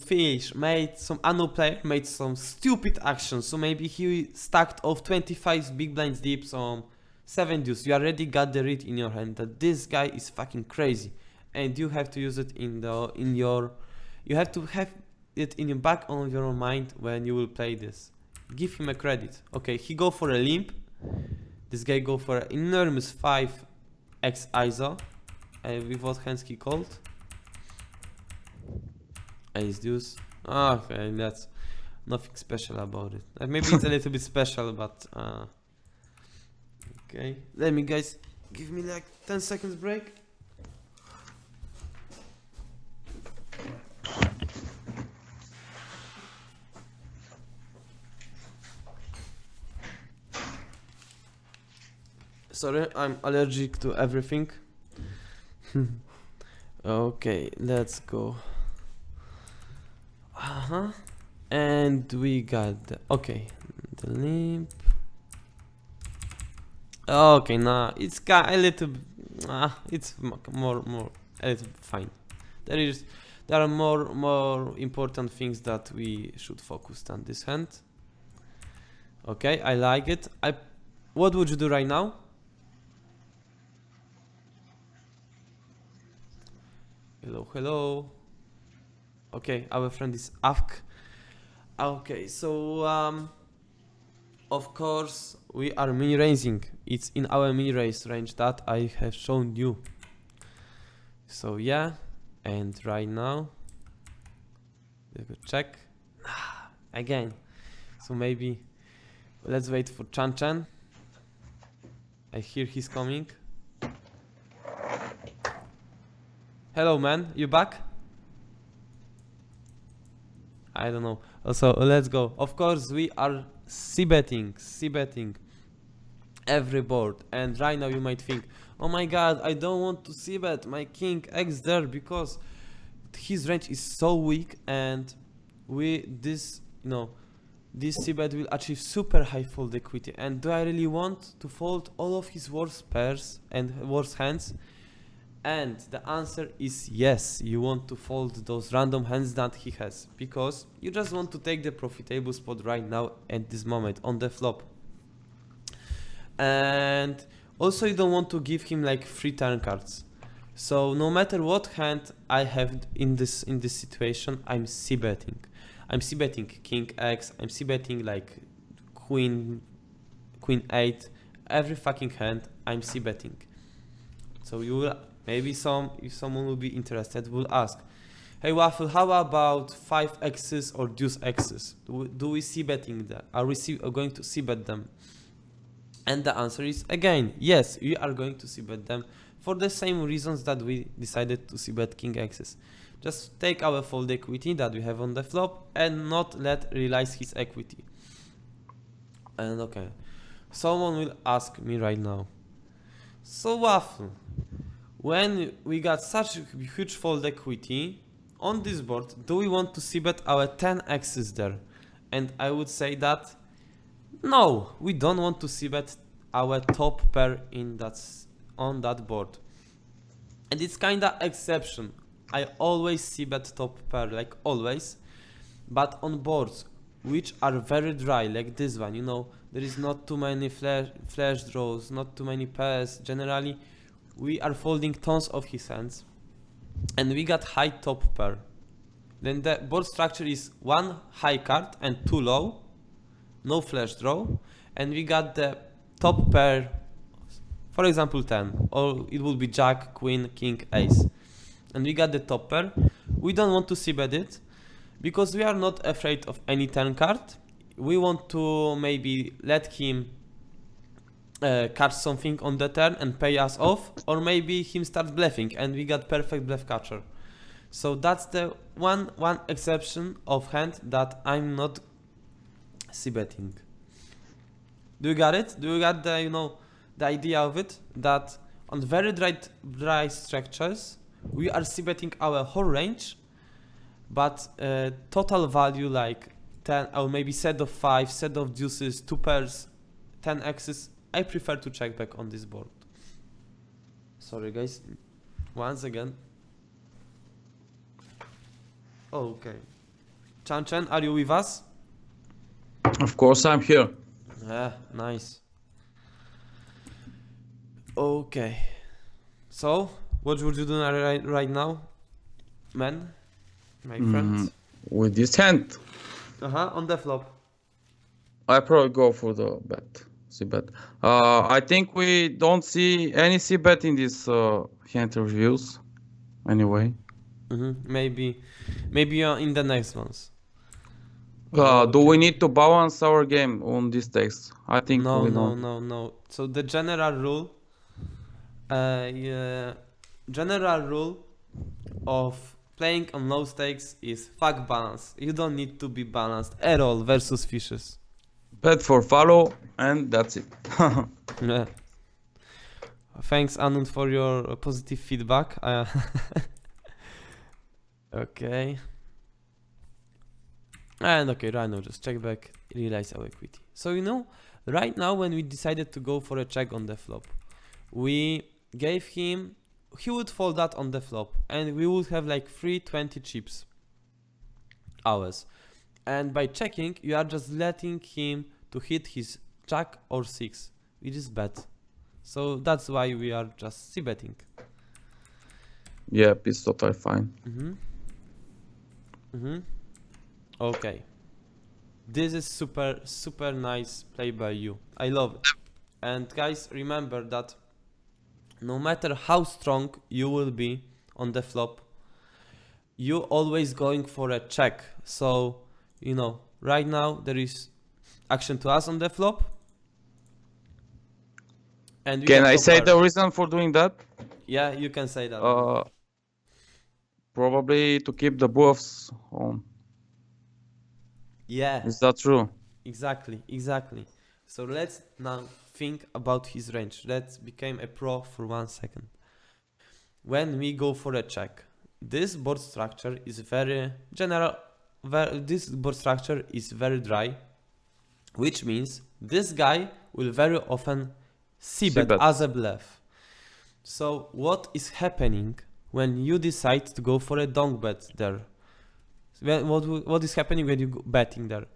unknown player made some stupid actions, so maybe he stacked off 25 big blinds deep, some 7 deuce, you already got the read in your hand that this guy is fucking crazy, and you have to use it you have to have it in the back of your mind when you will play this. Give him a credit. Okay, he go for a limp. This guy go for an enormous 5x ISO. With what hands he called? Ace deuce. Okay, that's nothing special about it. Maybe it's a little bit special, but okay. Let me, guys, give me like 10 seconds break. Sorry, I'm allergic to everything. Okay, let's go. And we got the the limp. Okay, nah, it's got a little. It's more a little fine. There are more important things that we should focus on this hand. Okay, I like it. What would you do right now? Hello, hello. Okay, our friend is Afk. Okay, so of course we are mini raising. It's in our mini raise range that I have shown you. So yeah, and right now check again. So maybe let's wait for Chan Chan. I hear he's coming. Hello man, you back? I don't know. So let's go. Of course we are c-betting every board, and right now you might think, oh my god, I don't want to c-bet my king X there because his range is so weak, and this c-bet will achieve super high fold equity. And do I really want to fold all of his worst pairs and worst hands? And the answer is yes, you want to fold those random hands that he has, because you just want to take the profitable spot right now at this moment on the flop. And also you don't want to give him like free turn cards. So no matter what hand I have in this situation, I'm c-betting. I'm c-betting king X, I'm c-betting like queen 8, every fucking hand I'm c-betting. So you will maybe if someone will be interested, will ask, hey Waffle, how about 5 X's or deuce X's? Do we c-betting that? Are we going to c-bet them? And the answer is again yes, we are going to c-bet them for the same reasons that we decided to c-bet king X's. Just take our fold equity that we have on the flop and not realize his equity. And okay, someone will ask me right now, so Waffle, when we got such a huge fold equity on this board, do we want to c-bet our 10 X's there? And I would say that no, we don't want to c-bet our top pair on that board. And it's kinda exception. I always c-bet top pair, like always, but on boards which are very dry, like this one, there is not too many flash draws, not too many pairs. Generally, we are folding tons of his hands, and we got high top pair. Then the board structure is 1 high card and 2 low, no flash draw, and we got the top pair, for example 10, or it will be jack, queen, king, ace, and we got the top pair. We don't want to c-bet it because we are not afraid of any turn card. We want to maybe let him catch something on the turn and pay us off, or maybe him start bluffing and we got perfect bluff catcher. So that's the one exception of hand that I'm not c-betting. Do you got it? Do you got the the idea of it? That on very dry structures we are c-betting our whole range, but total value like 10 or maybe set of 5, set of deuces, 2 pairs, 10 X's, I prefer to check back on this board. Sorry guys, once again. Okay. Chan Chen, are you with us? Of course I'm here. Yeah, nice. Okay. So, what would you do right now, man? My friend? With this hand, On the flop. I probably go for the bet. C-bet. I think we don't see any c-bet in these hand reviews. Anyway. Maybe in the next ones. Do we need to balance our game on this text? I think we don't. No. So the general rule of playing on low stakes is fuck balance. You don't need to be balanced at all versus fishes. Bet for follow, and that's it. Yeah. Thanks, Anund, for your positive feedback. Okay. And okay, right now just check back, realize our equity. So you know, right now when we decided to go for a check on the flop, we gave him, he would fold that on the flop, and we would have like 320 chips ours. And by checking, you are just letting him to hit his jack or six, which is bet. So that's why we are just c-betting. Yep, it's totally fine. Okay. This is super nice play by you. I love it. And guys, remember that no matter how strong you will be on the flop, you always going for a check. So, you know, right now there is action to us on the flop. And we Can I go say pair. the reason for doing that? Yeah, you can say that. Probably to keep the bluffs on. Yeah, Is that true? exactly. So let's now think about his range. Let's become a pro for 1 second. When we go for a check, this board structure is very general. This board structure is very dry, which means this guy will very often c-bet C-bet. as a bluff. So what is happening when you decide to go for a donk bet there? What is happening when you go betting there?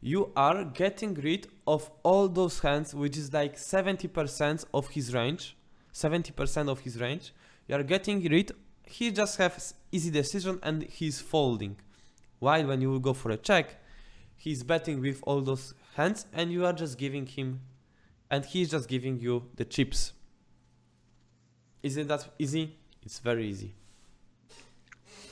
You are getting rid of all those hands, which is like 70% of his range. 70% of his range. You are getting rid. He just has easy decision and he's folding. While when you will go for a check, he's betting with all those hands and you are just giving him, and he's just giving you the chips. Isn't that easy? It's very easy.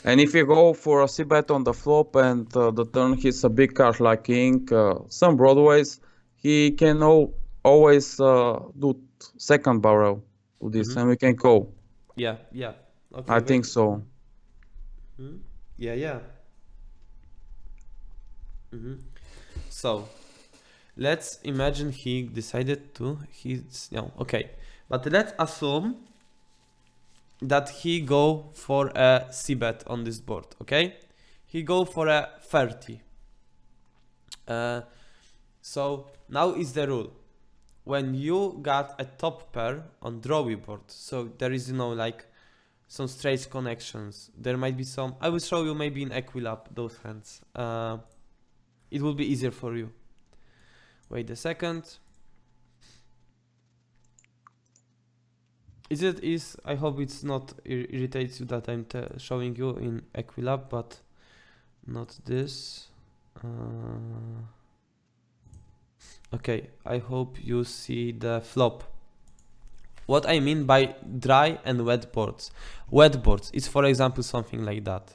And if you go for a c-bet on the flop and the turn hits a big card like king, some broadways, he can always do second barrel to this, and we can call. Yeah. Okay. I think so. Yeah. So let's imagine he decided to, okay, but let's assume that he go for a c-bet on this board. Okay, he go for a 30. So now is the rule: when you got a top pair on drawy board, so there is, you know, like some straight connections, there might be some, I will show you maybe in equilab those hands. It will be easier for you. Wait a second. I hope it's not irritates you that I'm showing you in equilab, but not this. Okay, I hope you see the flop. What I mean by dry and wet boards. Wet boards is, for example, something like that.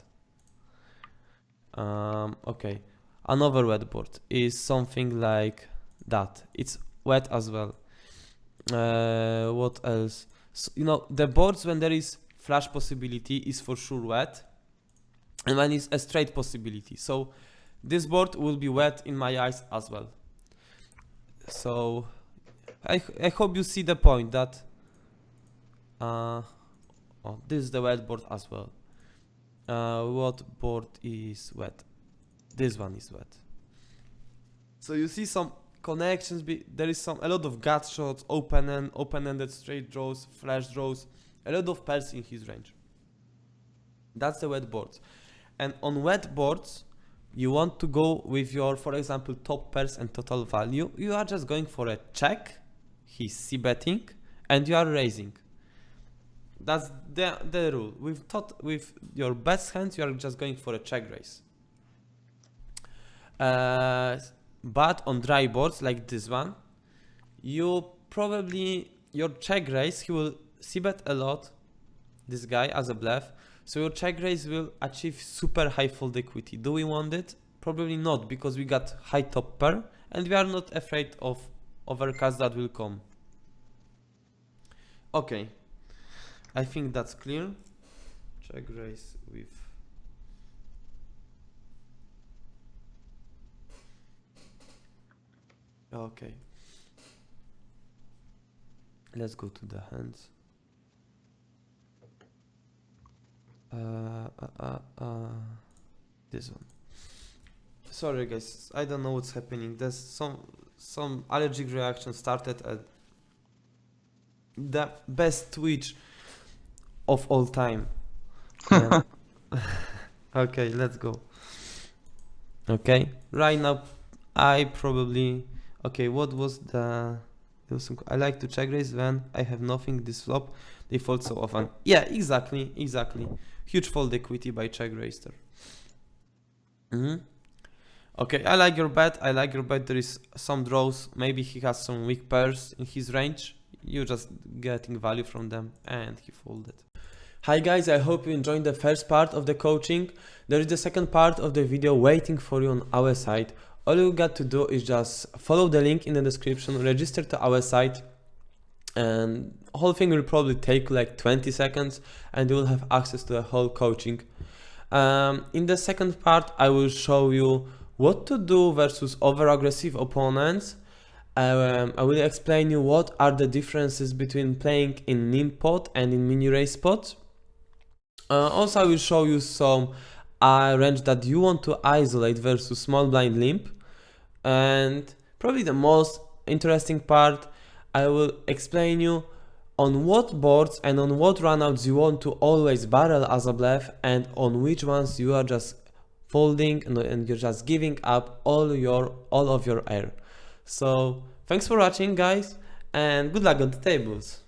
Okay, another wet board is something like that. It's wet as well. What else? So, you know, the boards when there is flash possibility is for sure wet, and when it's a straight possibility. So this board will be wet in my eyes as well. So I hope you see the point that this is the wet board as well. What board is wet? This one is wet. So you see some connections. There is a lot of gut shots, open-ended straight draws, flash draws, a lot of pairs in his range. That's the wet boards. And on wet boards, you want to go with your, for example, top pairs and total value. You are just going for a check. He's c-betting, and you are raising. That's the rule. With your best hands, you are just going for a check raise. But on dry boards like this one, your check raise, he will c-bet a lot, this guy, as a bluff. So your check raise will achieve super high fold equity. Do we want it? Probably not, because we got high top pair and we are not afraid of overcards that will come. Okay, I think that's clear. Check raise with okay. Let's go to the hands. This one. Sorry guys, I don't know what's happening. There's some allergic reaction started at the best Twitch of all time. And okay, let's go. Okay, right now I probably what was the I like to check raise when I have nothing this flop. They fold so often. Yeah, exactly. Huge fold equity by check raiser. Okay, I like your bet. There is some draws. Maybe he has some weak pairs in his range. You just getting value from them, and he folded. Hi guys, I hope you enjoyed the first part of the coaching. There is the second part of the video waiting for you on our site. All you got to do is just follow the link in the description, register to our site, and the whole thing will probably take like 20 seconds and you will have access to the whole coaching. In the second part, I will show you what to do versus over-aggressive opponents. I will explain you what are the differences between playing in limp pot and in mini raise pot. Also, I will show you some range that you want to isolate versus small blind limp. And probably the most interesting part, I will explain you on what boards and on what runouts you want to always barrel as a bluff, and on which ones you are just folding and you're just giving up all of your air. So thanks for watching guys, and good luck on the tables.